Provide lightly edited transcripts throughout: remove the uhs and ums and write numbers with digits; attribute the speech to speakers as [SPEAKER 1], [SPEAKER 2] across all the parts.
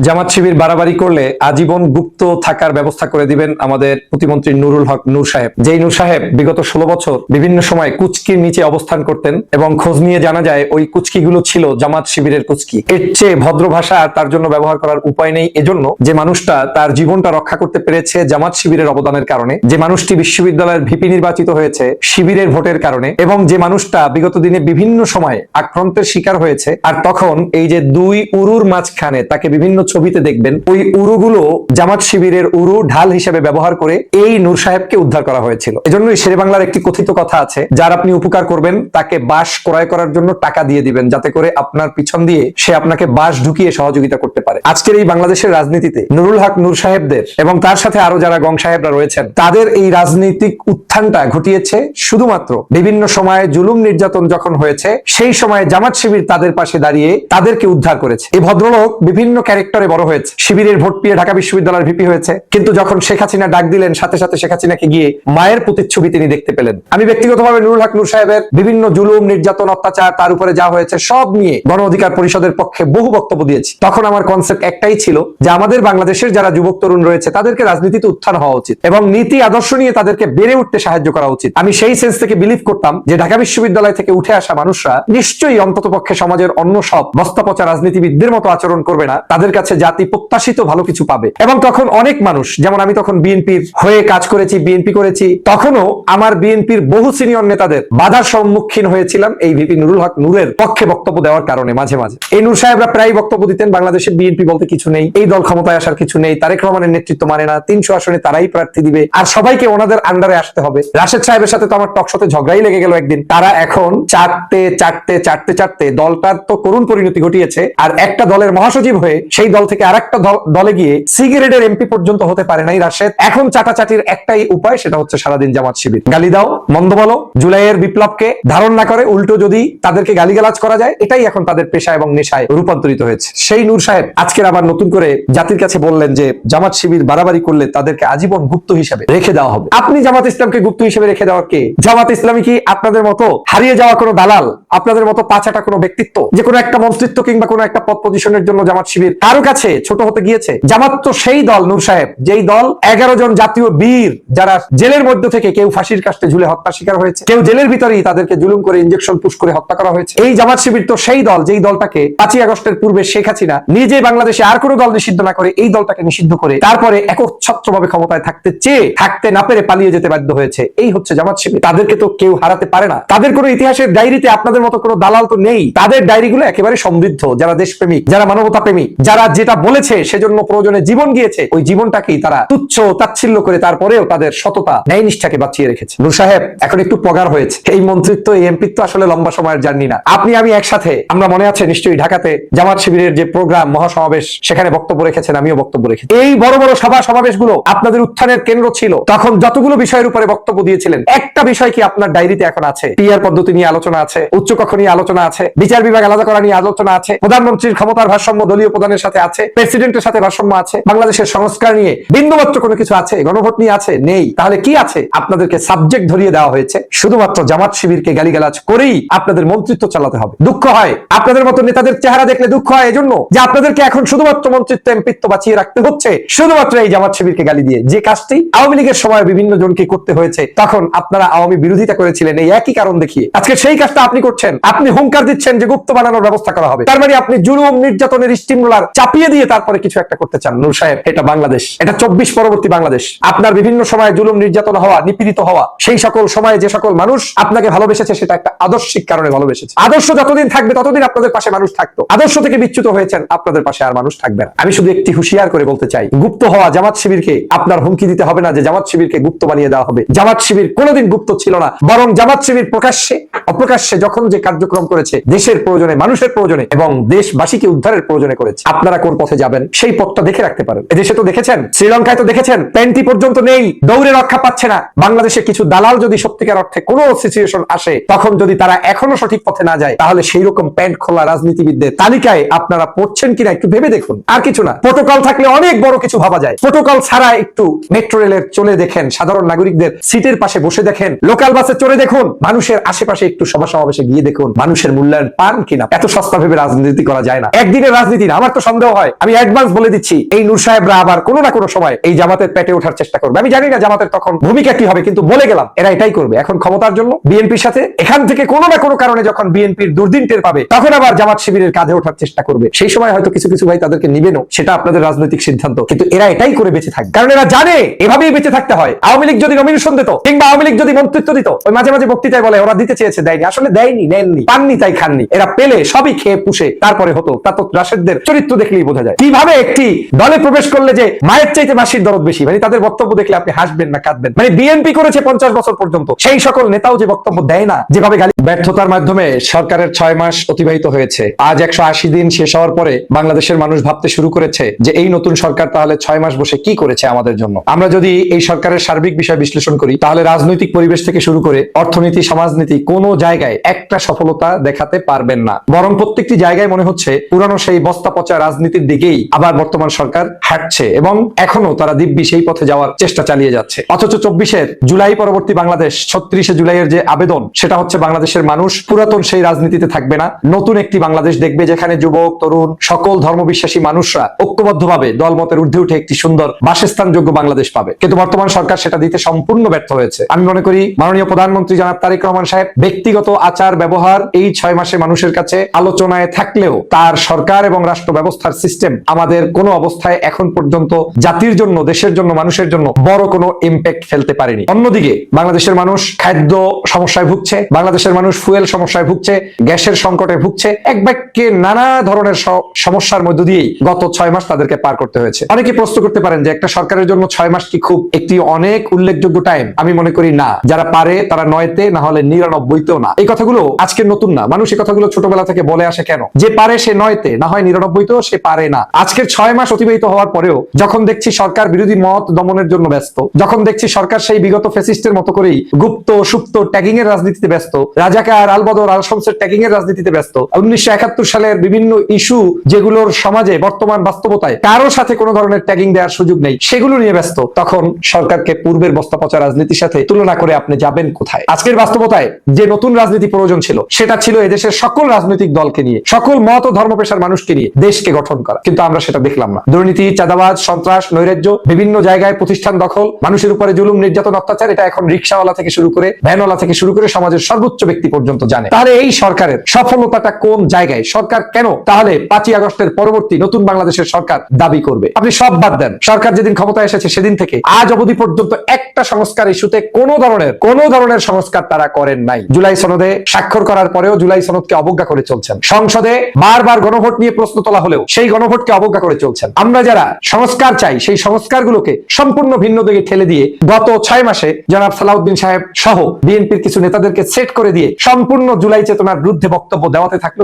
[SPEAKER 1] জামাত শিবির বাড়াবাড়ি করলে আজীবন গুপ্ত থাকার ব্যবস্থা করে দিবেন আমাদের প্রতিমন্ত্রী নুরুল হক নূর সাহেব। যেই নূর সাহেব বিগত 16 বছর বিভিন্ন সময় কুচকির নিচে অবস্থান করতেন এবং খোঁজ নিয়ে জানা যায় ওই কুচকিগুলো ছিল জামাত শিবিরের কুচকি। এর চেয়ে ভদ্র ভাষা আর তার জন্য ব্যবহার করার উপায় নেই। এজন্য যে মানুষটা তার জীবনটা রক্ষা করতে পেরেছে জামাত শিবিরের অবদানের কারণে, যে মানুষটি বিশ্ববিদ্যালয়ের ভিপি নির্বাচিত হয়েছে শিবিরের ভোটের কারণে, এবং যে মানুষটা বিগত দিনে বিভিন্ন সময় আক্রান্তের শিকার হয়েছে, আর তখন এই যে দুই উরুর মাঝখানে তাকে বিভিন্ন ছবিতে দেখবেন, ওই উরুগুলো জামাত শিবিরের উরু ঢাল হিসেবে ব্যবহার করে এই নূর সাহেবকে উদ্ধার করা হয়েছিল। এজন্যই শেরে বাংলার একটি কথিত কথা আছে, যার আপনি উপকার করবেন তাকে বাঁশ ক্রয় করার জন্য টাকা দিয়ে দিবেন, যাতে করে আপনার পিছন দিয়ে সে আপনাকে বাঁশ ঢুকিয়ে সহযোগিতা করতে পারে। আজকের এই বাংলাদেশের রাজনীতিতে নুরুল হক নূর সাহেবদের এবং তার সাথে আরো যারা গং সাহেবরা রয়েছেন, তাদের এই রাজনৈতিক উত্থানটা ঘটিয়েছে শুধুমাত্র বিভিন্ন সময়ে জুলুম নির্যাতন যখন হয়েছে সেই সময়ে জামাত শিবির তাদের পাশে দাঁড়িয়ে তাদেরকে উদ্ধার করেছে। এই ভদ্রলোক বিভিন্ন ক্যারেক্টারে বড় হয়েছে। শিবিরের ভোট পেয়ে ঢাকা বিশ্ববিদ্যালয়ের ভিপি হয়েছে, কিন্তু যখন শেখ হাসিনা ডাক দিলেন সাথে সাথে শেখ হাসিনাকে গিয়ে মায়ের প্রতিচ্ছবি তিনি দেখতে পেলেন। আমি ব্যক্তিগতভাবে নুরুল হক নূর সাহেবের বিভিন্ন জুলুম নির্যাতন অত্যাচার তার উপরে যা হয়েছে সব নিয়ে গণ অধিকার পরিষদের পক্ষে বহু বক্তব্য দিয়েছি। তখন আমার কনসেপ্ট একটাই ছিল যে আমাদের বাংলাদেশের যারা যুবক তরুণ রয়েছে তাদেরকে রাজনীতিতে উত্থান হওয়া উচিত এবং নীতি আদর্শ নিয়ে তাদেরকে বেড়ে উঠতে সাহায্য করা উচিত। আমি সেই সেন্স থেকে বিলিভ করতাম যে ঢাকা বিশ্ববিদ্যালয় থেকে উঠে আসা মানুষরা নিশ্চয়ই অন্ততপক্ষে সমাজের অন্য সব বস্তাপচা রাজনীতিবিদদের মতো আচরণ করবে না, তাদের কাছে জাতি প্রত্যাশিত ভালো কিছু পাবে। এবং তখন অনেক মানুষ, যেমন আমি তখন বিএনপির হয়ে কাজ করেছি, বিএনপি করেছি, তখনও আমার বিএনপির বহু সিনিয়র নেতাদের বাধার সম্মুখীন হয়েছিলাম এই ভিপি নুরুল হক নূরের পক্ষে বক্তব্য দেওয়ার কারণে। মাঝে মাঝে এই নূর সাহেবরা প্রায় বক্তব্য দিতেন বাংলাদেশে বিএনপি বলতে কিছু নেই, এই দল ক্ষমতায় আসার কিছু নেই, তারেক রহমানের নেতৃত্ব মানে না, 300 আসনে তারাই প্রার্থী দিবে আর সবাইকে ওনাদের আন্ডারে আসতে হবে। রাশেদ সাহেবের সাথে তো আমার টকশোতে ঝগড়াই লেগে গেল একদিন। তারা এখন চারটে দলটার তো করুণ পরিণতি ঘটিয়েছে, আর একটা দলের মহাসচিব হয়ে সেই দল থেকে আরেকটা দলে গিয়ে সিগারেটের এমপি পর্যন্ত হতে পারে নাই রাশেদ। এখন চাটাচাটির একটাই উপায়, সেটা হচ্ছে সারাদিন জামাত শিবির। গালি দাও, মন্দ বলো, জুলাইয়ের বিপ্লবকে ধারণ না করে উল্টো যদি তাদেরকে গালিগালাজ করা যায়, এটাই এখন তাদের পেশা এবং নেশায় রূপান্তরিত হয়েছে। সেই নূর সাহেব আজকের আবার নতুন করে জাতির কাছে বললেন যে জামাত শিবির বাড়াবাড়ি করলে তাদেরকে আজীবন গুপ্ত হিসেবে রেখে দেওয়া হবে। আপনি জামাত ইসলামকে গুপ্ত হিসেবে রেখে দেওয়ার কে? জামাত ইসলামী কি আপনাদের মতো হারিয়ে যাওয়া কোনো দালাল, আপনাদের মতো পাঁচাটা কোনো ব্যক্তিত্ব, যে কোনো একটা মন্ত্রিত্ব কিংবা কোনো একটা পদ পজিশনের জন্য জামাত শিবির কারো কাছে ছোট হতে গিয়েছে? জামাত তো সেই দল নূর সাহেব, যেই দল 11 জন জাতীয় বীর যারা জেলের মধ্যে থেকে কেউ ফাঁসির কাস্টে ঝুলে হত্যা শিকার হয়েছে, কেউ জেলের ভিতরেই তাদেরকে জুলুম করে ইনজেকশন পুশ করে হত্যা করা হয়েছে। এই জামাত শিবির তো সেই দল যেই দলটাকে 5ই আগস্টের পূর্বে শেখ হাসিনা নিজে বাংলাদেশে আর কোনো দল নিষিদ্ধ না করে এই দলটাকে নিষিদ্ধ করে তারপরে একচ্ছত্রভাবে ক্ষমতায় থাকতে চেয়ে থাকতে না পেরে পালিয়ে যেতে বাধ্য হয়েছে। এই হচ্ছে জামাত শিবির। তাদেরকে তো কেউ হারাতে পারে না। তাদের কোনো ইতিহাসের ডায়েরিতে আপনাদের মতো কোনো দালাল তো নেই। তাদের ডায়েরিগুলো একেবারে সমৃদ্ধ। যারা দেশপ্রেমিক, যারা মানবতা প্রেমিক, যারা যেটা বলেছে সেজন্য প্রয়োজনে জীবন গিয়েছে, ওই জীবনটাকেই তারা তুচ্ছ তাচ্ছিল্য করে তারপরেও তাদের সততা ন্যায় নিষ্ঠাকে বাঁচিয়ে রেখেছে। নূর সাহেব এখন একটু পগার হয়েছে। এই মন্ত্রিত্ব, এই এমপিত্ব আসলে লম্বা সময়ের জার্নি না। আপনি আমি একসাথে, আমরা মনে আছে নিশ্চয়ই ঢাকাতে জামাত শিবিরের যে প্রোগ্রাম মহাসমাবেশ, সেখানে বক্তব্য রেখেছেন, আমিও বক্তব্য রেখেছি। এই বড় বড় সভা সমাবেশগুলো আপনাদের উত্থানের কেন্দ্র ছিল। তখন যতগুলো বিষয়ের উপরে বক্তব্য দিয়েছিলেন, একটা বিষয় কি আপনার ডায়েরিতে এখন আছে? পিআর পদ্ধতি নিয়ে আলোচনা আছে, উচ্চকক্ষ নিয়ে আলোচনা আছে, বিচার বিভাগ আলাদা করা নিয়ে আলোচনা আছে, প্রধানমন্ত্রীর ক্ষমতার ভারসাম্য দলীয় প্রধানের সাথে আছে, প্রেসিডেন্টের সাথে ভারসাম্য আছে, বাংলাদেশের সংস্কার নিয়ে বিন্দুমাত্র কোনো কিছু আছে? গণভোট নিয়ে আছে? নেই। তাহলে কি আছে? আপনাদেরকে সাবজেক্ট ধরিয়ে দেওয়া হয়েছে শুধুমাত্র জামাত শিবিরকে গালিগালাজ করেই আপনাদের মন্ত্রিত্ব চালাতে হবে। দুঃখ হয় আপনাদের মতো নেতাদের চেহারা দেখলে, দুঃখ হয় এজন্য যে আপনাদেরকে এখন শুধুমাত্র মন্ত্রিত্ব এমপিত্ব বাঁচিয়ে রাখতে হচ্ছে শুধুমাত্র এই জামাত শিবিরকে গালি দিয়ে। যে কাজটি আওয়ামী লীগের সময় বিভিন্ন জনকে করতে হয়েছে, তখন আপনারা আওয়ামী বিরোধিতা করেছিলেন এই একই কারণ দেখিয়ে। আজকে সেই কাজটা আপনি করছেন। আপনি হুঙ্কার দিচ্ছেন যে গুপ্ত বানানোর ব্যবস্থা করা হবে। তার মানে আপনি জুলুম নির্যাতনের স্টিমুলার চাপিয়ে দিয়ে তারপরে কিছু একটা করতে চান। নূর সাহেব, এটা বাংলাদেশ, এটা 24 পরবর্তী বাংলাদেশ। আপনার বিভিন্ন সময় জুলুম নির্যাতন হওয়া, নিপীড়িত হওয়া, সেই সকল সময়ে যে সকল মানুষ আপনাকে ভালোবেসেছে সেটা একটা আদর্শিক কারণে ভালোবেসেছে। আদর্শ যতদিন থাকবে ততদিন আপনাদের পাশে মানুষ থাকতো। আদর্শ থেকে বিচ্যুত হয়েছেন, আপনাদের পাশে আর মানুষ থাকবে না। আমি শুধু একটি হুঁশিয়ার করে বলতে চাই, গুপ্ত হওয়া জামাত শিবিরকে আপনার হুমকি দিতে হবে না যে জামাত শিবিরকে গুপ্ত বানিয়ে দেওয়া হবে। জামাত শিবির কোনোদিন গুপ্ত ছিল না, বরং জামাত শিবির প্রকাশ্যে অপ্রকাশ্যে যখন যে কার্যক্রম করেছে দেশের প্রয়োজনে, মানুষের প্রয়োজনে এবং দেশবাসীকে উদ্ধারের প্রয়োজনে করেছে। আপনারা কোন পথে যাবেন সেই পথটা দেখে রাখতে পারেন। এদেশে তো দেখেছেন, শ্রীলঙ্কায় তো দেখেছেন, প্যান্টি পর্যন্ত নেই, দৌড়ে রক্ষা পাচ্ছে না। বাংলাদেশে কিছু দালাল যদি সত্যিকার অর্থে কোনো সিচুয়েশন আসে, তখন যদি তারা এখনো সঠিক পথে না যায়, তাহলে সেই রকম প্যান্ট খোলা রাজনীতিবিদদের তালিকায় আপনারা পড়ছেন কিনা একটু ভেবে দেখুন। আর কিছু না, প্রোটোকল থাকলে অনেক বড় কিছু ভাবা যায়। প্রোটোকল ছাড়া একটু মেট্রো রেলের চলে দেখেন, সাধারণ নাগরিকদের সিটের পাশে বসে দেখেন, লোকাল বাসে চড়ে দেখুন, মানুষের আশেপাশে একটু সভা সমাবেশে গিয়ে দেখুন মানুষের মূল্যায়ন পান কিনা। এত সস্তা ভেবে রাজনীতি করা যায় না। একদিনের রাজনীতি না। আমার তো সন্দেহ সন্দেহ হয়, আমি অ্যাডভান্স বলে দিচ্ছি, এই নূর সাহেবরা আবার কোনো না কোনো সময় এই জামাতের পেটে ওঠার চেষ্টা করবে। আমি জানি না জামাতের তখন ভূমিকা কি হবে, কিন্তু বলে গেলাম এরা এটাই করবে। এখন ক্ষমতার জন্য বিএনপির সাথে এখান থেকে কোনো না কোনো কারণে যখন বিএনপির দুর্দিন টের পাবে, তখন আবার জামাত শিবিরের কাঁধে ওঠার চেষ্টা করবে। সেই সময় হয়তো কিছু কিছু ভাই তাদেরকে নিবেনও, সেটা আপনাদের রাজনৈতিক সিদ্ধান্ত, কিন্তু এরা এটাই করে বেঁচে থাকবে, কারণ এরা জানে এভাবেই বেঁচে থাকতে হয়। আওয়ামী লীগ যদি নমিনেশন দিত কিংবা আওয়ামী লীগ যদি মন্ত্রিত্ব দিত, ওই মাঝে মাঝে বক্তৃতায় বলে ওরা দিতে চেয়েছে, দেয়নি, আসলে দেয়নি, নেননি, পাননি, তাই খাননি। এরা পেলে সবই খেয়ে পুষে তারপরে হতো। তা তো রাশেদদের চরিত্র দেখলেই বোঝা যায় কিভাবে একটি দলে প্রবেশ করলে যে মায়ের চাইতে মাসির দরদ বেশি। মানে তাদের বক্তব্য দেখলে আপনি হাসবেন না কাঁদবেন। মানে বিএনপি করেছে 50 বছর পর্যন্ত, সেই সকল নেতাও যে বক্তব্য দেয় না, যেভাবে গালি। ব্যর্থতার মাধ্যমে সরকারের 6 মাস অতিবাহিত হয়েছে। আজ 180 দিন শেষ হওয়ার পরে বাংলাদেশের মানুষ ভাবতে শুরু করেছে যে এই নতুন সরকার তাহলে 6 মাস বসে কি করেছে আমাদের জন্য। আমরা যদি এই সরকারের সার্বিক বিষয় বিশ্লেষণ করি, তাহলে রাজনৈতিক পরিবেশ থেকে শুরু করে অর্থনীতি, সমাজনীতি কোনো জায়গায় একটা সফলতা দেখাতে পারবেন না। বরং প্রত্যেকটি জায়গায় মনে হচ্ছে পুরানো সেই বস্তা পচা রাজনীতির দিকেই আবার বর্তমান সরকার হাঁটছে এবং এখনো তারা দিব্যি সেই পথে যাওয়ার চেষ্টা চালিয়ে যাচ্ছে। অথচ 24-এর জুলাই পরবর্তী বাংলাদেশ, 36শে জুলাইয়ের যে আবেদন, সেটা হচ্ছে বাংলাদেশের মানুষ পুরাতন সেই রাজনীতিতে থাকবে না, নতুন একটি বাংলাদেশ দেখবে, যেখানে যুবক, তরুণ, সকল ধর্মবিশ্বাসী মানুষরা ঐক্যবদ্ধভাবে দলমতের ঊর্ধ্বে উঠে একটি সুন্দর বাসস্থানযোগ্য বাংলাদেশ পাবে। কিন্তু বর্তমান সরকার সেটা দিতে সম্পূর্ণ ব্যর্থ হয়েছে। আমি মনে করি মাননীয় প্রধানমন্ত্রী জনাব তারেক রহমান সাহেব ব্যক্তিগত আচার ব্যবহার এই 6 মাসে মানুষের কাছে আলোচনায় থাকলেও তার সরকার এবং রাষ্ট্র ব্যবস্থার সিস্টেম আমাদের কোনো অবস্থায় এখন পর্যন্ত জাতির জন্য, দেশের জন্য, মানুষের জন্য বড় কোনো ইম্প্যাক্ট ফেলতে পারেনি। অন্যদিকে বাংলাদেশের মানুষ খাদ্য সমস্যায় ভুগছে, বাংলাদেশের মানুষ ফুয়েল সমস্যায় ভুগছে, গ্যাসের সংকটে ভুগছে, এক বাক্যে নানা ধরনের সমস্যার মধ্য দিয়েই গত 6 মাস তাদেরকে পার করতে হয়েছে। অনেকে প্রশ্ন করতে পারেন যে একটা সরকারের জন্য 6 মাস কি খুব একটি অনেক উল্লেখযোগ্য টাইম? আমি মনে করি না। যারা পারে তারা 9তে, না হলে 99তেও না। এই কথাগুলো আজকে নতুন না, মানুষ এই কথাগুলো ছোটবেলা থেকে বলে আসে। কেন? যে পারে সে 9তে, না হয় 99তেও সে পারে না। আজকের 6 মাস অতিবাহিত হওয়ার পরেও যখন দেখছি সরকার বিরোধী মত দমনের জন্য ব্যস্ত, যখন দেখছি সরকার সেই বিগত ফ্যাসিস্টের মতো করেই গুপ্ত সুপ্ত ট্যাগিং এর রাজনীতিতে ব্যস্ত, রাজাকার, আলবদর, আলশমসের ট্যাগিং এর রাজনীতিতে ব্যস্ত, 1971 সালের বিভিন্ন ইস্যু যেগুলোর সমাজে বর্তমান বাস্তবতায় কারো সাথে কোনো ধরনের ট্যাগিং দেওয়ার সুযোগ নেই, সেগুলো নিয়ে ব্যস্ত, তখন সরকারকে পূর্বের বস্তা পচা রাজনীতির সাথে তুলনা করে আপনি যাবেন কোথায়? আজকের বাস্তবতায় যে নতুন রাজনীতি প্রয়োজন ছিল, সেটা ছিল এদেশের সকল রাজনৈতিক দলকে নিয়ে, সকল মত ও ধর্ম পেশার মানুষকে নিয়ে দেশকে গঠন করা। কিন্তু আমরা সেটা দেখলাম না। দুর্নীতি, চাঁদাবাজ, সন্ত্রাস, নৈরাজ্য, বিভিন্ন জায়গায় প্রতিষ্ঠান দখল, মানুষের উপরে জুলুম, নির্যাতন, অত্যাচার, এটা এখন রিকশাওয়ালা থেকে শুরু করে, ভ্যানওয়ালা থেকে শুরু করে সমাজের সর্বোচ্চ ব্যক্তি পর্যন্ত জানে। তাহলে এই সরকারের সফলতাটা কোন জায়গায়? সরকার কেন তাহলে 5ই আগস্টের পরবর্তী নতুন বাংলাদেশের সরকার দাবি করবে? আপনি সব বাদ দেন, সরকার যেদিন ক্ষমতায় এসেছে সেদিন থেকে আজ অবধি পর্যন্ত একটা সংস্কার ইস্যুতে কোন ধরনের সংস্কার তারা করেন নাই। জুলাই সনদে স্বাক্ষর করার পরেও জুলাই সনদকে অবজ্ঞা করে চলছেন। সংসদে বারবার গণভোট নিয়ে প্রশ্ন তোলা হলেও সেই গণভোটকে অবজ্ঞা করে চলছেন। আমরা যারা সংস্কার চাই, সেই সংস্কারগুলোকে সম্পূর্ণ ভিন্ন দিকে ঠেলে দিয়ে গত 6 মাসে জনাব সালাউদ্দিন সাহেব সহ বিএনপির কিছু নেতাদেরকে সেট করে দিয়ে সম্পূর্ণ জুলাই চেতনার বিরুদ্ধে বক্তব্য দেওয়াতে থাকলো।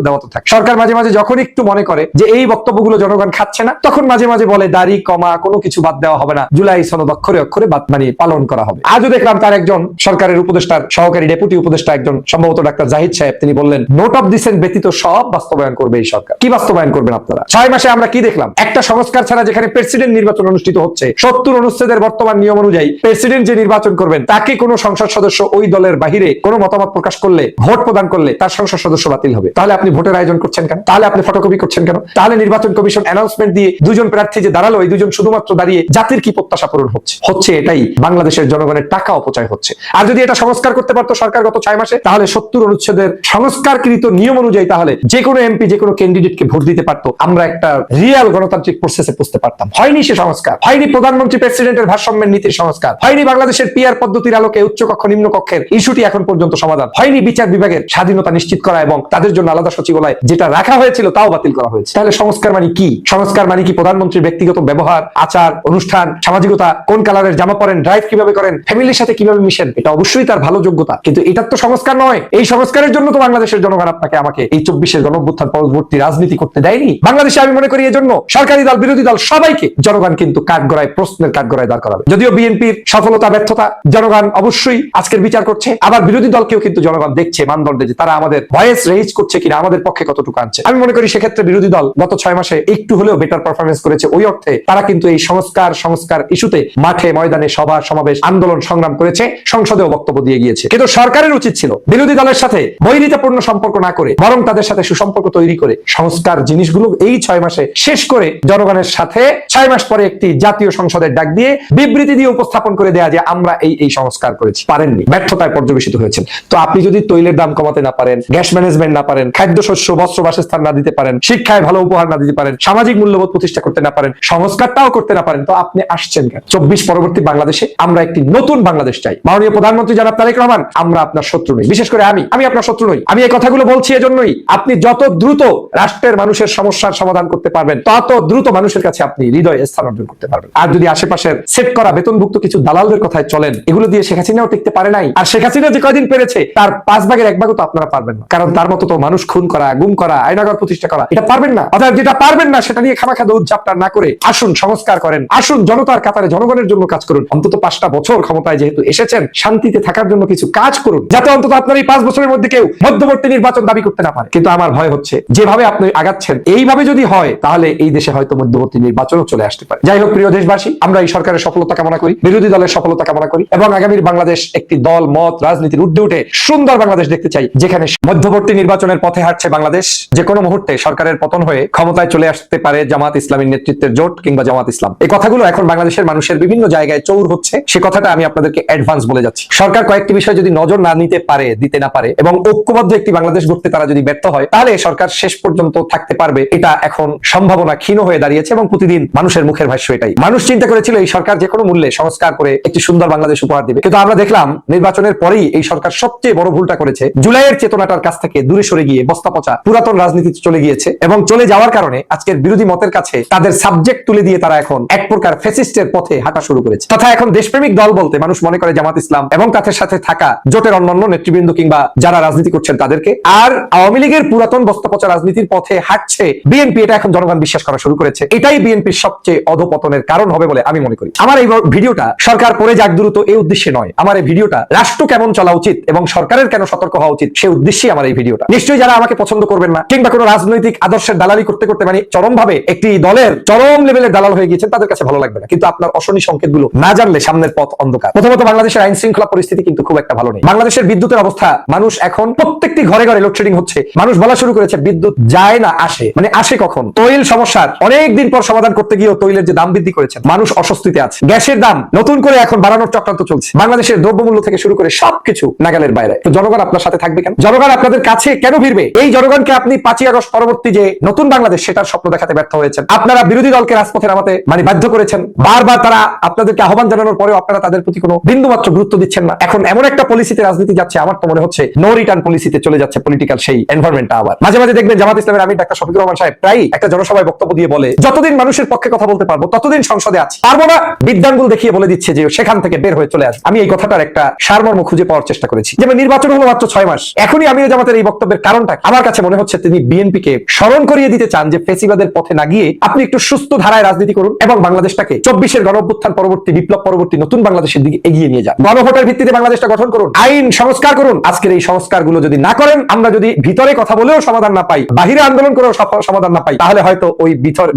[SPEAKER 1] সরকার মাঝে মাঝে যখন একটু মনে করে যে এই বক্তব্যগুলো জনগণ খাচ্ছে না, তখন মাঝে মাঝে বলে দাড়ি কমা, কোনো কিছু বাদ দেওয়া হবে না, জুলাই সনদ অক্ষরে অক্ষরে বাদ মানিয়ে পালন করা হবে। আজও দেখলাম তার একজন সরকারের উপদেষ্টার সহকারী ডেপুটি উপদেষ্টা, একজন সম্ভবত ডাক্তার জাহিদ সাহেব, তিনি বললেন নোট অফ ডিসেন্ট ব্যতীত সব বাস্তবায়ন করবে এই সরকার। কি বাস্তবায়ন করবেন আপনারা? 6 মাসে আমরা কি দেখলাম? একটা সংস্কার ছাড়া, যেখানে প্রেসিডেন্ট নির্বাচন অনুষ্ঠিত হচ্ছে, 70 অনুচ্ছেদের বর্তমান নিয়ম অনুযায়ী প্রেসিডেন্ট যে নির্বাচন করবেন, তাকে কোনো সংসদ সদস্য ওই দলের বাহিরে কোনো মতামত প্রকাশ করলে, ভোট প্রদান করলে তার সংসদ সদস্য বাতিল হবে। তাহলে আপনি ভোটের আয়োজন করছেন কেন? তাহলে আপনি ফটোকপি করছেন কেন? তাহলে নির্বাচন কমিশন অ্যানাউন্সমেন্ট দিয়ে 2 জন প্রার্থী যে দাঁড়ালো, এই 2 জন শুধুমাত্র দাঁড়িয়ে জাতির কি প্রত্যাশা পূরণ হচ্ছে? এটাই বাংলাদেশের জনগণের টাকা অপচয় হচ্ছে। আর যদি এটা সংস্কার করতে পারতো সরকার গত 6 মাসে, তাহলে 70 অনুচ্ছেদের সংস্কারকৃত নিয়ম অনুযায়ী তাহলে যে কোনো এমপি, যে কোনো ক্যান্ডিডেটকে ভোট দিতে পারতো। আমরা একটা রিয়েল গণতান্ত্রিক প্রসেসে বুঝতে পারতাম। হয়নি সে সংস্কার, হয়নি প্রধানমন্ত্রী প্রেসিডেন্টের ভারসাম্যের নীতির সংস্কার, হয়নি বাংলাদেশের পিআর পদ্ধতির আলোকে উচ্চ কক্ষ নিম্ন কক্ষের ইস্যুটি এখন পর্যন্ত সমাধান হয়নি, বিচার বিভাগের স্বাধীনতা নিশ্চিত করা এবং তাদের জন্য আলাদা সচিবালয় যেটা রাখা হয়েছিল তাও বাতিল করা হয়েছে। তাহলে সংস্কার মানে কি? সংস্কার মানে কি প্রধানমন্ত্রীর ব্যক্তিগত ব্যবহার, আচার, অনুষ্ঠান, সামাজিকতা, কোন কালারের জামা পরেন, ড্রাইভ কিভাবে করেন, ফ্যামিলির সাথে কিভাবে মিশেন, এটা অবশ্যই তার ভালো যোগ্যতা, কিন্তু এটা তো সংস্কার নয়। এই সংস্কারের জন্য তো বাংলাদেশের জনগণ আপনাকে আমাকে এই 24-এর গণঅভ্যুত্থান পরবর্তী রাজনীতি করতে দেয়নি। বাংলাদেশে আমি মনে করি এজন্য সরকারি দল, বিরোধী দল সবাইকে জনগণ কিন্তু কাঠগড়ায়, প্রশ্নের কাঠগড়ায় দাঁড় করাবে। যদিও বিএনপির সফলতা ব্যর্থতা জনগণ অবশ্যই আজকের বিচার করছে, আবার বিরোধী দলকেও কিন্তু জনগণ দেখছে মানদণ্ডে যে তারা আমাদের ভয়েস রেজ করছে কিনা, আমাদের পক্ষে কতটুকু আনছে। আমি মনে করি সেক্ষেত্রে বিরোধী দল গত 6 মাসে একটু হলেও বেটার পারফরমেন্স করেছে। ওই অর্থে তারা কিন্তু এই সংস্কার ইস্যুতে মাঠে ময়দানে সভা সমাবেশ আন্দোলন সংগ্রাম করেছে, সংসদেও বক্তব্য দিয়ে গিয়েছে। কিন্তু সরকারের উচিত ছিল বিরোধী দলের সাথে বৈরিতাপূর্ণ সম্পর্ক না করে বরং তাদের সাথে সুসম্পর্ক তৈরি করে সংস্কার জিনিসগুলো এই 6 6 মাসে শেষ করে জনগণের সাথে 6 মাস পরে একটি জাতীয় সংসদের ডাক দিয়ে বিবৃতি দিয়ে উপস্থাপন করে দেয়া যে আমরা এই সংস্কার করেছি। পারেননি, ব্যর্থতায় পর্যবেসিত হয়েছেন। তো আপনি যদি তৈলের দাম কমাতে না পারেন, গ্যাস ম্যানেজমেন্ট না পারেন, খাদ্যশস্য, বস্ত্র, বাসস্থান না দিতে পারেন, শিক্ষায় ভালো উপহার না দিতে পারেন, সামাজিক মূল্যবোধ প্রতিষ্ঠা করতে না পারেন, সংস্কারটাও করতে না পারেন, তো আপনি আসছেন কেন? 24 পরবর্তী বাংলাদেশে আমরা একটি নতুন বাংলাদেশ চাই। মাননীয় প্রধানমন্ত্রী জনাব তারেক রহমান, আমরা আপনার শত্রু নই, বিশেষ করে আমি আপনার শত্রু নই। আমি এই কথাগুলো বলছি এজন্যই, আপনি যত দ্রুত রাষ্ট্রের মানুষের সমস্যার সমাধান করতে পারবেন, তত দ্রুত মানুষের কাছে আপনি হৃদয়ে স্থান অর্জন করতে পারবেন। আর যদি আশেপাশের সেট করা বেতনভুক্ত কিছু দালালদের কথায় চলেন, এগুলো দিয়ে শেখ হাসিনাও টিকতে পারে নাই। আর শেখ হাসিনা যে কয়দিন পেরেছে তার 5 ভাগের 1 ভাগও তো আপনারা পারবেন না, কারণ তার মতো তো মানুষ খুন করা, গুম করা, আয়নাঘর প্রতিষ্ঠা করা এটা পারবেন না। অর্থাৎ যেটা পারবেন না সেটা নিয়ে খামাখা দৌড়ঝাঁপটা না করে আসুন সংস্কার করেন, আসুন জনতার কাতারে জনগণের জন্য কাজ করুন। অন্তত 5টা বছর ক্ষমতায় যেহেতু এসেছেন, শান্তিতে থাকার জন্য কিছু কাজ করুন, যাতে অন্তত আপনার এই 5 বছরের মধ্যে কেউ মধ্যবর্তী নির্বাচন দাবি করতে না পারে। কিন্তু আমার ভয় হচ্ছে যেভাবে আপনি আগাচ্ছেন এইভাবে যদি হয়, তাহলে এই দেশে হয়তো মধ্যবর্তী নির্বাচনও চলে আসতে পারে। যাই হোক প্রিয় দেশবাসী, আমরা এই সরকারের সফলতা কামনা করি, বিরোধী দলের সফলতা কামনা করি, এবং আগামীর বাংলাদেশ একটি দল মত রাজনীতির ঊর্ধ্বে উঠে সুন্দর বাংলাদেশ দেখতে চাই, যেখানে মধ্যবর্তী নির্বাচনের পথে হাঁটছে বাংলাদেশ। যে কোনো মুহূর্তে সরকারের পতন হয়ে ক্ষমতায় চলে আসতে পারে জামাত ইসলামীর নেতৃত্বের জোট কিংবা জামাত ইসলাম। এই কথাগুলো এখন বাংলাদেশের মানুষের বিভিন্ন জায়গায় চৌর হচ্ছে, সে কথাটা আমি আপনাদেরকে অ্যাডভান্স বলে যাচ্ছি। সরকার কয়েকটি বিষয় যদি নজর না নিতে পারে, দিতে না পারে, এবং ঐক্যবদ্ধ একটি বাংলাদেশ গড়তে তারা যদি ব্যর্থ হয়, তাহলে সরকার শেষ পর্যন্ত থাকতে পারবে এটা এখন সম্ভাবনা ক্ষীণ হয়ে দাঁড়িয়েছে। এবং প্রতিদিন মানুষের মুখের ভাষ্য এটাই। মানুষ চিন্তা করেছিল এই সরকার যে কোনো মূল্যে সংস্কার করে একটি সুন্দর বাংলাদেশ উপহার দিবে, কিন্তু আমরা দেখলাম নির্বাচনের পরেই এই সরকার সবচেয়ে বড় ভুলটা করেছে। জুলাইয়ের চেতনাটার কাছ থেকে দূরে সরে গিয়ে বস্তা পচা পুরাতন রাজনীতিতে চলে গিয়েছে, এবং চলে যাওয়ার কারণে আজকের বিরোধী মতের কাছে তাদের সাবজেক্ট তুলে দিয়ে তারা এখন এক প্রকার ফ্যাসিস্টের পথে হাঁটা শুরু করেছে। তথা এখন দেশপ্রেমিক দল বলতে মানুষ মনে করে জামাত ইসলাম এবং তাদের সাথে থাকা জোটের অন্যান্য নেতৃবৃন্দ কিংবা যারা রাজনীতি করছেন তাদেরকে। আর আওয়ামী লীগের পুরাতন বস্তা পচা রাজনীতির পথে হাঁটছে বিএনপি, এটা এখন জনগণ বিশ্বাস করা শুরু করেছে। এটাই বিএনপির সবচেয়ে অধপতনের কারণ হবে বলে আমি মনে করি। আমার এই ভিডিওটা সরকার পড়ে যাক দ্রুত এই উদ্দেশ্যে নয়, আমার এই ভিডিওটা রাষ্ট্র কেমন চলা উচিত এবং সরকারের কেন সতর্ক হওয়া উচিত সেই উদ্দেশ্যে আমার এই ভিডিওটা। নিশ্চয়ই যারা আমাকে পছন্দ করবেন না কিংবা কোনো রাজনৈতিক আদর্শের দালালি করতে করতে মানে চরম ভাবে একটি দলের চরম লেভেলের দালাল হয়ে গিয়েছেন, তাদের কাছে ভালো লাগবে না। কিন্তু আপনার অশনি সংকেতগুলো না জানলে সামনের পথ অন্ধকার। প্রথমত বাংলাদেশের আইন শৃঙ্খলা পরিস্থিতি কিন্তু খুব একটা ভালো নেই। বাংলাদেশের বিদ্যুতের অবস্থা, মানুষ এখন প্রত্যেকটি ঘরে ঘরে লোডশেডিং হচ্ছে। মানুষ বলা শুরু করেছে বিদ্যুৎ যায় না, আসে। মানে আসে কখন? তৈল সমস্যার অনেকদিন পর সমাধান করতে গিয়েও তৈলের যে দাম বৃদ্ধি করেছেন, মানুষ অস্বস্তিতে আছে। গ্যাসের দাম নতুন করে এখন বাড়ানোর চক্রান্ত চলছে। বাংলাদেশের দ্রব্যমূল্য থেকে শুরু করে সবকিছু নাগালের বাইরে। তো জনগণ আপনার সাথে থাকবে কেন? জনগণ আপনাদের কাছে কেন ভিড়বে? এই জনগণকে আপনি 5ই আগস্ট পরবর্তী যে নতুন বাংলাদেশ সেটার স্বপ্ন দেখাতে ব্যর্থ হয়েছেন। আপনারা বিরোধী দলকে রাজপথে নামাতে মানে বাধ্য করেছেন। বারবার তারা আপনাদেরকে আহ্বান জানানোর পরেও আপনারা তাদের প্রতি কোনো বিন্দুমাত্র গুরুত্ব দিচ্ছেন না। এখন এমন একটা পলিসিতে রাজনীতি যাচ্ছে, আমার তো মনে হচ্ছে নো রিটার্ন পলিসিতে চলে যাচ্ছে পলিটিক্যাল সেই এনভায়রনমেন্টটা। আবার মাঝে মাঝে দেখবেন জামাত ইসলামের আমির ডাক্তার শফিকুর রহমান সাহেব প্রায় একটা জনসভায় বক্তব্য দিয়ে বলে, যতদিন মানুষের পক্ষে কথা বলতে পারবো ততদিন সংসদে আছি, পারবো না বিদ্যাঙ্গুল দেখিয়ে বলে দিচ্ছে যে সেখান থেকে বের হয়ে চলে আসবে। আমি এই কথাটার একটা সারমর্ম খুঁজে পাওয়ার চেষ্টা করেছি। যেমন নির্বাচন হলো মাত্র 6 মাস, এখনই আমির জামাতের এই বক্তব্যের কারণটা আমার কাছে মনে হচ্ছে তিনি বিএনপিকে স্মরণ করিয়ে দিতে চান যে ফেসিবাদের পথে না গিয়ে আপনি একটু সুস্থ ধারায় রাজনীতি করুন এবং বাংলাদেশটাকে 24-এর গণঅভ্যুত্থান পরবর্তী বিপ্লব পরবর্তী নতুন বাংলাদেশের দিকে এগিয়ে নিয়ে যান। গণভোটের ভিত্তিতে বাংলাদেশটা গঠন করুন, আইন সংস্কার করুন। আজকের এই সংস্কারগুলো যদি না করেন, আমরা যদি ভিতরে কথা বলেও সমাধান না পাই, বাহিরে আন্দোলন করেও সমাধান না পাই, তাহলে হয়তো ওই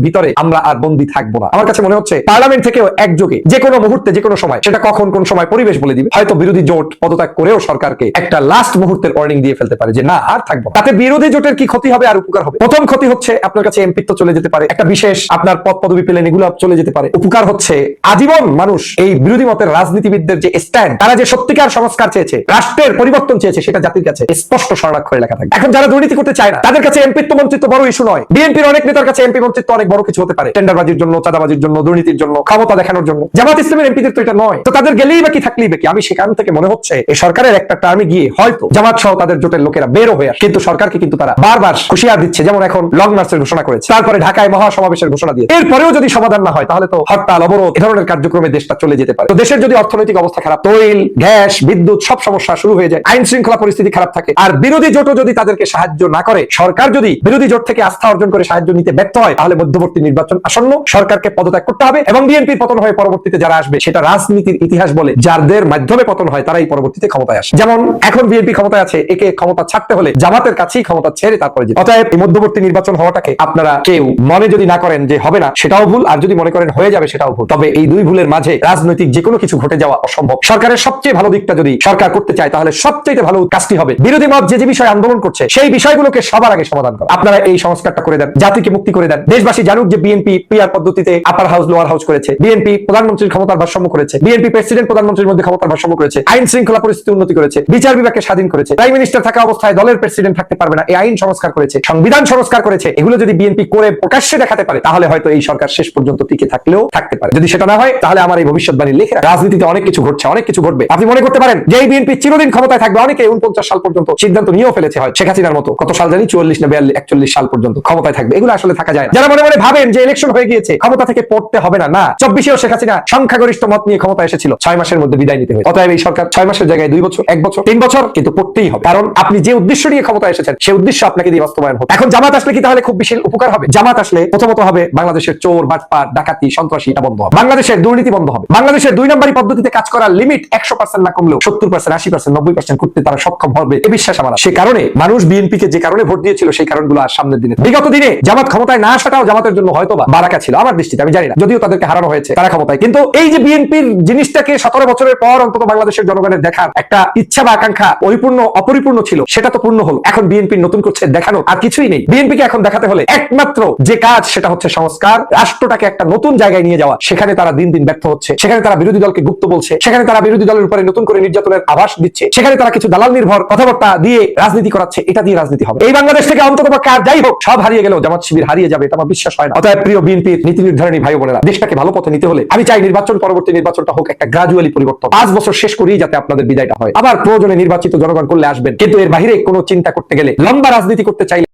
[SPEAKER 1] ভিতরে আমরা আর বন্দী থাকবো না। আমার কাছে মনে হচ্ছে পার্লামেন্ট থেকেও একযোগে যে কোনো মুহূর্তে যে কোনো সময়, সেটা কখন কোন সময় পরিবেশ বলে দিবে, হয়তো বিরোধী জোট পদত্যাগ করেও সরকারকে একটা লাস্ট মুহূর্তের ওয়ার্নিং দিয়ে ফেলতে পারে যে না আর থাকবো। তাতে বিরোধী জোটের কি ক্ষতি হবে আর উপকার হবে? প্রথম ক্ষতি হচ্ছে আপনার কাছে এমপিত্ব চলে যেতে পারে, একটা বিশেষ আপনার পদ পদবি পেলেন, এগুলো চলে যেতে পারে। উপকার হচ্ছে আজীবন মানুষ এই বিরোধী মতের রাজনীতিবিদদের যে স্ট্যান্ড, তারা যে সত্যিকার সংস্কার চেয়েছে, রাষ্ট্রের পরিবর্তন চেয়েছে, সেটা জাতির কাছে স্পষ্ট স্বর্ণাক্ষরে লেখা থাকে। এখন যারা দুর্নীতি করতে চায় না তাদের কাছে এমপিত্ব মন্ত্রিত্ব বড় ইস্যু নয়। বিএনপির অনেক নেতার কাছে এমপি মন্ত্রিত্ব অনেক বড় কিছু হতে পারে, টেন্ডারবাজির জন্য, চাঁদাবাজির জন্য, দুর্নীতির জন্য, ক্ষমতা দেখানোর জন্য। জামাত ইসলামের এমপিদের তো এটা নয়। তো তাদের গেলেই বাকি থাকলেই বাকি। আমি সেখান থেকে মনে হচ্ছে এই সরকারের একটা টার্মে গিয়ে হয়তো জামাত সহ তাদের জোটের লোকেরা বেরো হয়ে আসে, কিন্তু সরকারকে কিন্তু তারা বারবার হুঁশিয়ার দিচ্ছে। যেমন এখন লং মার্চের ঘোষণা করেছে, তারপরে ঢাকায় মহাসমাবেশের ঘোষণা দিয়ে, এরপরেও যদি সমাধান না হয় তাহলে তো হরতাল, অবরোধ, এ ধরনের কার্যক্রমে দেশটা চলে যেতে পারে। তো দেশের যদি অর্থনৈতিক অবস্থা খারাপ, তৈল, গ্যাস, বিদ্যুৎ সব সমস্যা শুরু হয়ে যায়, আইন শৃঙ্খলা পরিস্থিতি খারাপ থাকে, আর বিরোধী জোটও যদি তাদেরকে সাহায্য না করে, সরকার যদি বিরোধী জোট থেকে আস্থা অর্জন করে সাহায্য নিতে ব্যর্থ হয়, তাহলে মধ্যবর্তী নির্বাচন আসন্ন, সরকারকে পদত্যাগ করতে হবে এবং বিএনপির পতন হয়ে পরবর্তীতে যারা আসবে, সেটা রাজনীতির ইতিহাস বলে যাদের মাধ্যমে পতন হয় তারাই পরবর্তীতে ক্ষমতায় আসে। যেমন এখন বিএনপি ক্ষমতায় আছে, একে ক্ষমতা ছাড়তে হলে জামাতের কাছেই ক্ষমতা ছেড়ে তারপরে যে। অতএব এই মধ্যবর্তী নির্বাচন হওয়াটাকে আপনারা কেউ মনে যদি না করেন যে হবে না, সেটাও ভুল, আর যদি মনে করেন হয়ে যাবে সেটাও ভুল। তবে এই দুই ভুলের মাঝে রাজনৈতিক যে কোনো কিছু ঘটে যাওয়া অসম্ভব। সরকারের সবচেয়ে ভালো দিকটা যদি সরকার করতে চায়, তাহলে সবচেয়ে ভালো কাজটি হবে বিরোধী মত যে বিষয়ে আন্দোলন করছে সেই বিষয়গুলোকে সবার আগে সমাধান করা। আপনারা এই সংস্কারটা করে দেন, জাতিকে মুক্তি করে দেন। দেশবাসী জানুক যে বিএনপি পিআর পদ্ধতিতে আপার হাউস লোয়ার হাউস করেছে, বিএনপি প্রধানমন্ত্রীর ক্ষমতার ভারসাম্য করেছে, বিএনপি প্রেসিডেন্ট প্রধানমন্ত্রীর মধ্যে ক্ষমতার ভারসাম্য করেছে, আইন শৃঙ্খলা পরিস্থিতি উন্নতি করেছে, বিচার বিভাগকে স্বাধীন করেছে, প্রাইম মিনিস্টার থাকা অবস্থায় দলের প্রেসিডেন্ট থাকতে পারবে না এই আইন সংস্কার করেছে, সংবিধান সংস্কার করেছে। এগুলো যদি বিএনপি করে প্রকাশ্যে দেখাতে পারে তাহলে হয়তো এই সরকার শেষ পর্যন্ত টিকে থাকলেও থাকতে পারে। যদি সেটা না হয় তাহলে আমার এই ভবিষ্যৎবাণী লিখে রাজনীতিতে অনেক কিছু ঘটছে, অনেক কিছু ঘটবে। আপনি মনে করতে পারেন যে এই বিএনপি চিরদিন ক্ষমতায় থাকবে, অনেকে 49 সাল পর্যন্ত সিদ্ধান্ত নিয়েও ফেলেছে, হয় শেখ হাসিনার মতো কত সাল জানি 44 না 41 সাল পর্যন্ত ক্ষমতায় থাকবে। এগুলো আসলে থাকা যায় না। যারা মনে মনে ভাবেন যে ইলেকশন হয়ে গিয়েছে ক্ষমতা থেকে পড়তে হবে না, 24-এও শেখ হাসিনা সংখ্যাগরিষ্ঠ মত নিয়ে ক্ষমতা এসেছিল, 6 মাসের মধ্যে বিদায় নিতে হয়েছে। অতএব এই সরকার 6 মাসের জায়গায় 2 বছর, 1 বছর, 3 বছর কিন্তু পড়তেই হবে, কারণ আপনি যে উদ্দেশ্য নিয়ে ক্ষমতা এসেছেন সেই উদ্দেশ্য আপনাকে দিয়ে বাস্তবায়ন হবে। এখন জামাত আসলে কি তাহলে খুব বিশাল উপকার হবে? জামাত আসলে প্রথমত হবে বাংলাদেশের চোর বাটপার ডাকাতি সন্ত্রাসী এটা বন্ধ হবে, বাংলাদেশের দুর্নীতি বন্ধ হবে, বাংলাদেশের 2 নম্বরী পদ্ধতিতে কাজ করার লিমিট 100% না কমলেও 70%, 80%, 90% করতে তারা সক্ষম হবে এ বিশ্বাস আমার। সে কারণে মানুষ বিএনপি কে যে কারণে ভোট দিয়েছিল সেই কারণগুলো আর সামনের দিনে, বিগত দিনে জামাত ক্ষমতায় না আসাটাও জামাতের জন্য হয়তো বা বারাকা ছিল আমার দৃষ্টিতে, আমি জানি না, যদিও তাদেরকে হারানো হয়েছে তারা ক্ষমতায়। কিন্তু এই যে বিএনপির জিনিসটাকে 17 বছরের পর অন্তত বাংলাদেশের জনগণের দেখার একটা ইচ্ছা বা আকাঙ্ক্ষা অপরিপূর্ণ ছিল, সেটা তো পূর্ণ হলো। এখন বিএনপি নতুন করছে দেখানো আর কিছুই নেই। বিএনপিকে এখন দেখাতে হলে একমাত্র যে কাজ সেটা হচ্ছে সংস্কার, রাষ্ট্রটাকে একটা নতুন জায়গায় নিয়ে যাওয়া। সেখানে তারা দিন দিন ব্যর্থ হচ্ছে, সেখানে তারা বিরোধী দলকে গুপ্ত বলছে, সেখানে তারা বিরোধী দলের উপরে নতুন করে নির্যাতনের আভাস দিচ্ছে, সেখানে তারা কিছু দালাল নির্ভর কথাবার্তা দিয়ে রাজনীতি করাচ্ছে। এটা দিয়ে রাজনীতি হবে এই বাংলাদেশ থেকে অন্তত কার যাই হোক সব হারিয়ে গেলেও জামাত শিবির হারিয়ে যাবে এটা আমার বিশ্বাস হয় না। অতএব প্রিয় বিএনপির নীতি নির্ধারণী ভাই বোনেরা, দেশটাকে ভালো পথে নিতে হলে আমি চাই নির্বাচন পরবর্তী নির্বাচনটা হোক একটা গ্রাজুয়ালি পরিবর্তন। 5 বছর শেষ করেই যাতে আপনাদের বিদায়টা হয়, আবার প্রয়োজনে নির্বাচিত জনগণ করলে আসবেন, কিন্তু এর বাইরে কোনো চিন্তা করতে গেলে লম্বা রাজনীতি করতে চাইলে